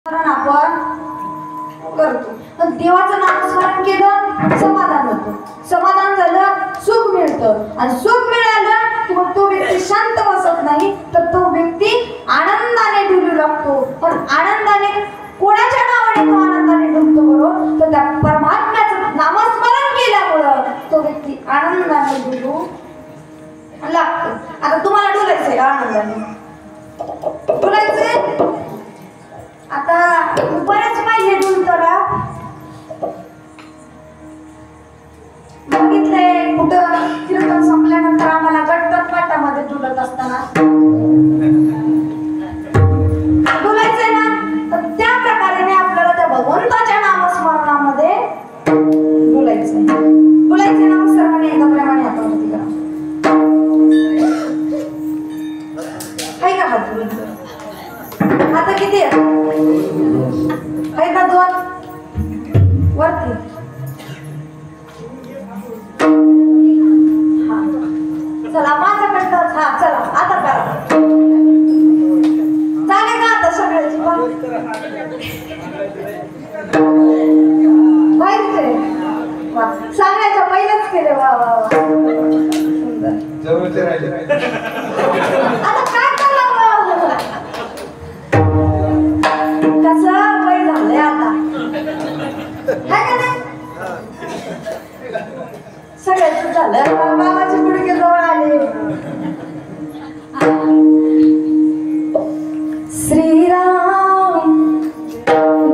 आपण करतो, पण देवाचं नामस्मरण केलं समाधान होतं, समाधान झालं सुख मिळतं, आणि सुख मिळालं की मग तो व्यक्ती शांत बसत नाही, तर तो व्यक्ती आनंदाने डुलू लागतो. पण आनंदाने कोणाच्या नावाने तो आनंदाने डुलतो बरोबर, तर त्या परमात्म्याचं नामस्मरण केल्यामुळं तो व्यक्ती आनंदाने डुलू लागतो. आता तुम्हाला डुलायचंय का आनंदाने? डुलायचंय? आता बरेच पाहिजे डुलतोला बघितलंय कुठं कीर्तन संपल्यानंतर आम्हाला गटगट पाटामध्ये डुलत असताना डुलायचंय ना, तर त्या प्रकारे आपल्याला त्या भगवंताच्या नामस्मरणामध्ये डुलायचंय. डुलायचंय ना, मग सर्वांनी एकदा प्रेमाने हातावरती करा. आहे का हात डुलत? आता किती आहे? आहे का दोन वरती? चला माझ्याकडं. हा चला आता करा. चालेल का आता सगळ्याची सांगायचं पहिलेच केले. वा वा वा सुंदर. जवळचे राहिले. आता काय करावं? कसं वय झालंय आता, है का नाही? सगळ्याच झालं. बाबाची गुडघे जवळ आले. श्रीराम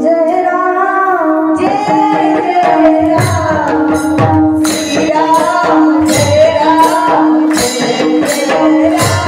जय राम जय जय राम, श्रीराम जय राम जय जय राम,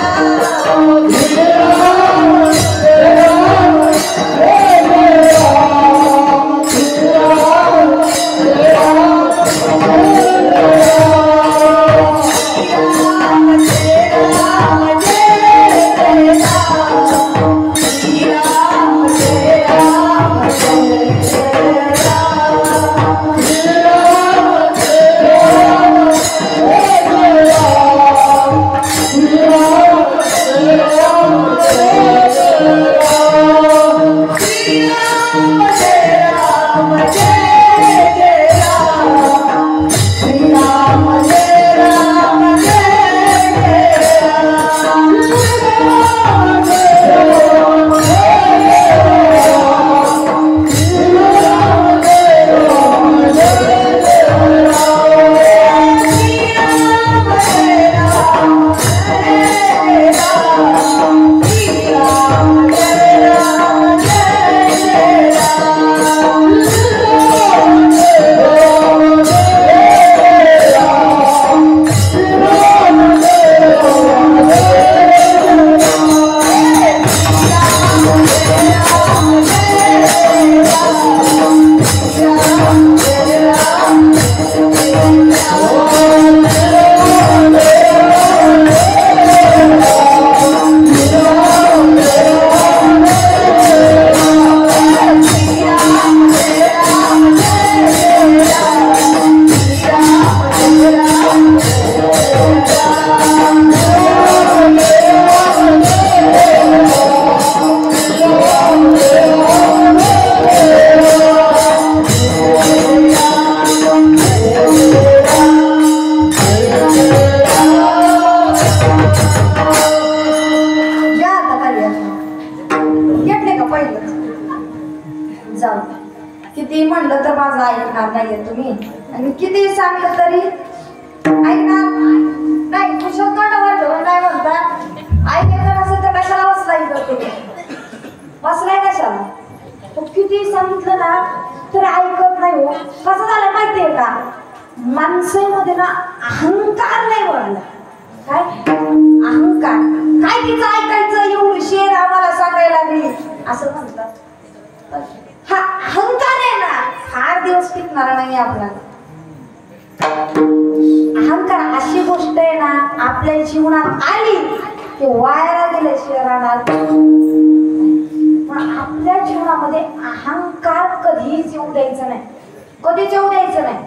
किती म्हणलं तर माझं ऐकणार नाहीये तुम्ही, आणि किती सांगलं तरी ऐकणार नाही. कुशल तोंडावर ठेवून काय म्हणता, ऐकायचं नसेल तर कशाला बसलाय तुम्ही? बसलाय कशाला? तो किती सांगितलं ना तर ऐकत नाही. हो कसं झालं माहितीये का, माणसामध्ये ना अहंकार नाही वाढला. काय अहंकार? काय तिचं ऐकायचं, एवढं शेर आम्हाला सांगायला लागली असं म्हणतात. हा अहंकार आहे ना, फार दिवस टिकणार नाही आपल्याला. अहंकार अशी गोष्ट आहे ना, आपल्या जीवनात आली की वायाला गेल्याशिवाय राहणार. पण आपल्या जीवनामध्ये अहंकार कधीच येऊ द्यायचा नाही, कधीच येऊ द्यायचं नाही.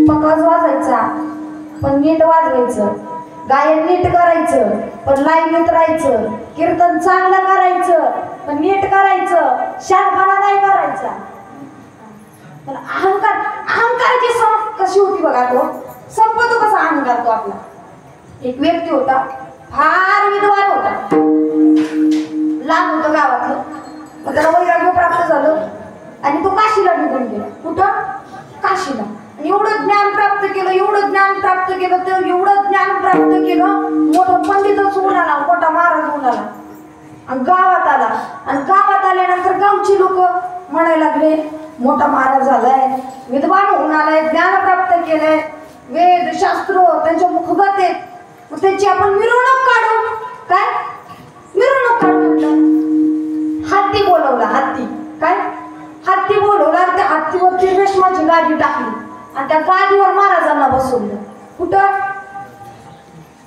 पकवाज वाजायचा पण नीट वाजवायचं, गायन नीट करायचं पण लाईनीत राहायचं, कीर्तन चांगलं करायचं पण नीट करायचं, शहाणपणा नाही करायचा. पण अहंकाराची समज कशी होती बघा, तो संपतो कसा अहंकार तो आपला. एक व्यक्ती होता, फार विद्वान होता, लांब होतं गावातलं. मग त्याला वैराग्य प्राप्त झालं आणि तो काशीला निघून गेला. कुठं? काशीला. आणि एवढं ज्ञान प्राप्त केलं, एवढं ज्ञान प्राप्त केलं, तर एवढं ज्ञान प्राप्त केलं, मोठं पंडितच होऊन आला, मोठा महाराज होऊन आला. आणि गावात आला. आणि गावात आल्यानंतर गावची लोक म्हणायला लागले, मोठा महाराज झालाय, विद्वान होऊन आलाय, ज्ञान प्राप्त केलंय, वेद शास्त्र त्यांच्या मुखगत आहेत, मग त्याची आपण मिरवणूक काढू. काय मिरवणूक काढू म्हटलं. हत्ती बोलवला. हत्ती काय? हत्ती बोलवला. त्या हत्तीवरती रेशमाची गादी टाकली आणि त्या गादीवर महाराजांना बसवलं. कुठं?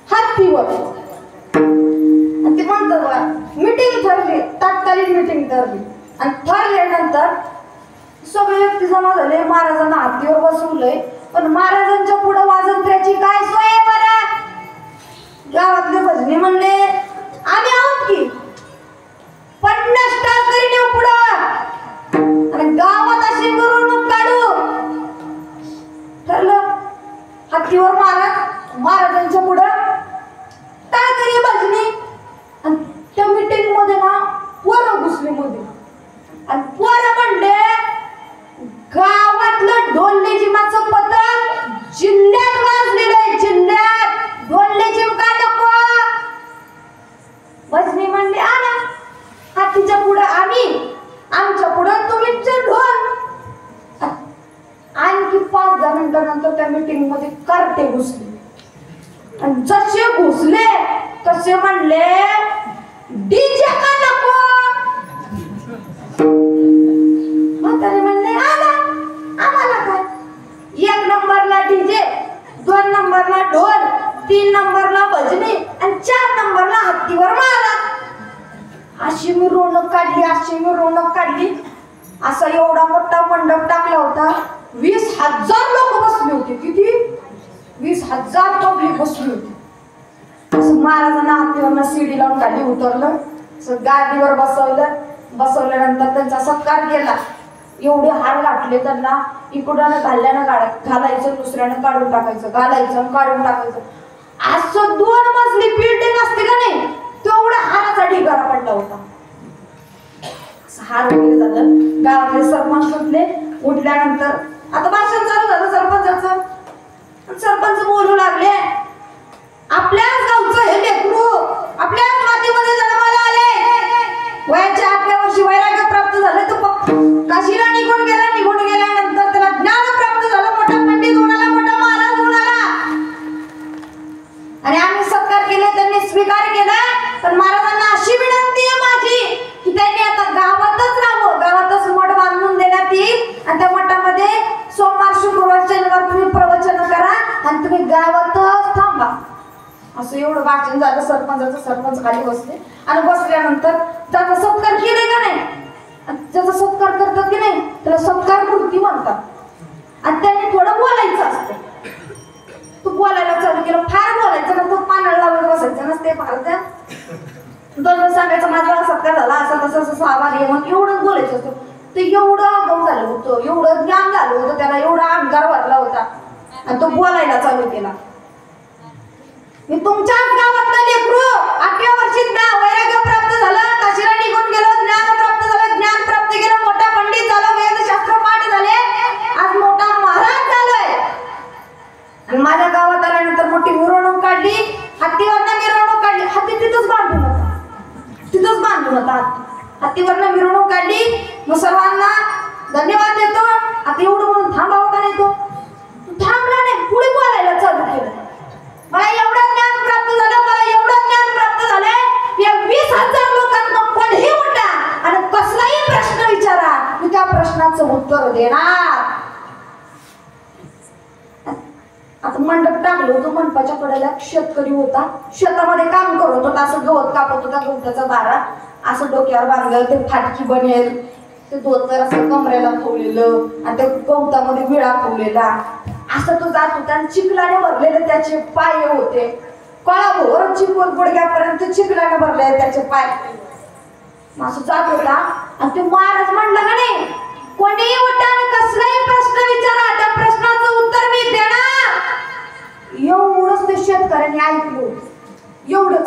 हत्तीवर. आणि ते म्हणतात बघा, मीटिंग ठरली, तात्कालिक मीटिंग ठरली. आणि ठरल्यानंतर सगळे व्यक्ती जमा झाले, महाराजांना हत्तीवर बसवलंय. पण महाराजांच्या पुढे वाजंत्र्याची काय सोय आहे बरं? गावातले भजनी म्हणले, आम्ही आहोत की 50 टाळकरी नेऊ पुढं आणि गावात अशी मिरवणूक काढू. ठरलं. हत्तीवर महाराजांच्या पुढं टाळकरी भजनी. आणि त्या मीटिंग मध्ये ना पोरं घुसली मध्ये. आणि पोरं म्हणले, गावातलं ढोल लेझिमाचं पथक जिल्ह्यात वाजलेलं आहे, जिल्ह्यात ढोल लेझिम का नको? भजनी म्हणले, आला हातीच्या पुढे आम्ही, आमच्या पुढे तुम्हीचे ढोल. आणखी 5-10 मिनिटानंतर त्या मीटिंग मध्ये कार्टे घुसले. आणि जसे घुसले तसे म्हणले, डीजे का नको? म्हातारे म्हणले, आला आम्हाला काय, 1 नंबरला डीजे, 2 नंबरला ढोल, 3 नंबरला भजनी आणि 4 नंबरला हत्तीवर महाराज. अशी मिरवणूक काढली, अशी मिरवणूक काढली. असा एवढा मोठा मंडप टाकला होता. 20,000 लोक बसले होते. किती? 20,000 पब्लिक बसली होती. असं महाराजांना हत्तीवरनं सीडी लावून खाली उतरलं, गादीवर बसवलं. बसवल्यानंतर त्यांचा सत्कार केला. एवढे हार गाठले त्यांना, इकडून घालल्यानं घालायचं, दुसऱ्यानं काढून टाकायचं, घालायचं काढून टाकायचं. असं 2 मजली बिल्डिंग असते का नाही, तेवढा हाराचा ढिगारा पडला होता. हार वगैरे झालं. गावातले सरपंच उठले. उठल्यानंतर आता भाषण चालू झालं सरपंचाचं. सरपंच बोलू लागले, आपल्याच गावचं हे लेकरू आपल्याच मातीमध्ये जन्माला आले, वयाच्या 8व्या वर्षी वैराग्य प्राप्त झालं, तो काशीला निघून गेला. निघून गेल्यानंतर त्याला ज्ञान प्राप्त झालं, मोठा पंडित होऊन आला, मोठा महाराज होऊन आला. आणि आम्ही सत्कार केले, त्यांनी स्वीकार केला. पण महाराजांना अशी विनंती आहे माझी की त्यांनी आता गावातच राहावं, गावातच मठ बांधून देण्यात येईल. आणि त्या मठामध्ये सोमवार शुक्रवार शनिवार तुम्ही प्रवचन करा आणि तुम्ही गावातच थांबा. असं एवढं भाषण झालं सरपंचाचं. सरपंच खाली बसले आणि बसल्यानंतर त्याचा सत्कार केले का नाही, ज्याचा सत्कार करतात की नाही त्याला सत्कार मूर्ती म्हणतात. आणि त्यांनी थोडं बोलायचं असतं. तू बोलायला चालू केलं, फार बोलायचं ना, तो पानाला लावत बसायचं नसते. फार त्या दोन सांगायचं माझा सत्कार झाला, असं तसं असं आभार आहे, मग एवढंच बोलायचं असतं. ते एवढं अगम झालं होतं, एवढं ज्ञान झालं होतं, त्याला एवढा अहंकार वाटला होता आणि तो बोलायला चालू केला. मी तुमच्याच गावातला लेकरू 8व्या वर्षी वैराग्य प्राप्त झालं, काशीला निघून गेलो, ज्ञान प्राप्त झालं, ज्ञान प्राप्त केलं, मोठा पंडित झालो, वेदशास्त्र पाठ झाले, आज मोठा महाराज झालोय. आणि माझ्या गावात आल्यानंतर मोठी मिरवणूक काढली, हत्तीवरनं मिरवणूक काढली. हत्ती तिथंच बांधून होता, तिथंच बांधून होता. हत्तीवरनं मिरवणूक काढली. मग सर्वांना धन्यवाद देतो. आता एवढं म्हणून थांबावं का नाही, तो थांबला नाही, पुढे बोलायला चालू केलं. मला एवढं ज्ञान प्राप्त झालं, मला एवढं ज्ञान प्राप्त झालंय, या 20,000 लोकांना कोणीही उठा आणि कसलाही प्रश्न विचारा, मी त्या प्रश्नाचं उत्तर देणार. आता मंडप टाकलं होतं, मंडपाच्या कडेला शेतकरी होता, शेतामध्ये काम करत होता. असं गवत कापत होता, गवताचा दारा असं डोक्यावर बांधलं, ते फाटकी बनेल, ते धोतर असं कमरेला ठेवलेलं आणि ते गवतामध्ये विळा ठेवलेला. असं तो जात होता आणि चिखलाने भरलेले त्याचे पाय होते. कळाभोर चिखल गुडघ्यापर्यंत चिखलाने भरलेले त्याचे पाय. असं जात होता आणि ते महाराज म्हणलं का नाही, कोणी उठान कसलाही प्रश्न विचारा, त्या प्रश्नाचं उत्तर मी देणार. एवढंच ते शेतकऱ्यांनी ऐकलं, एवढंच.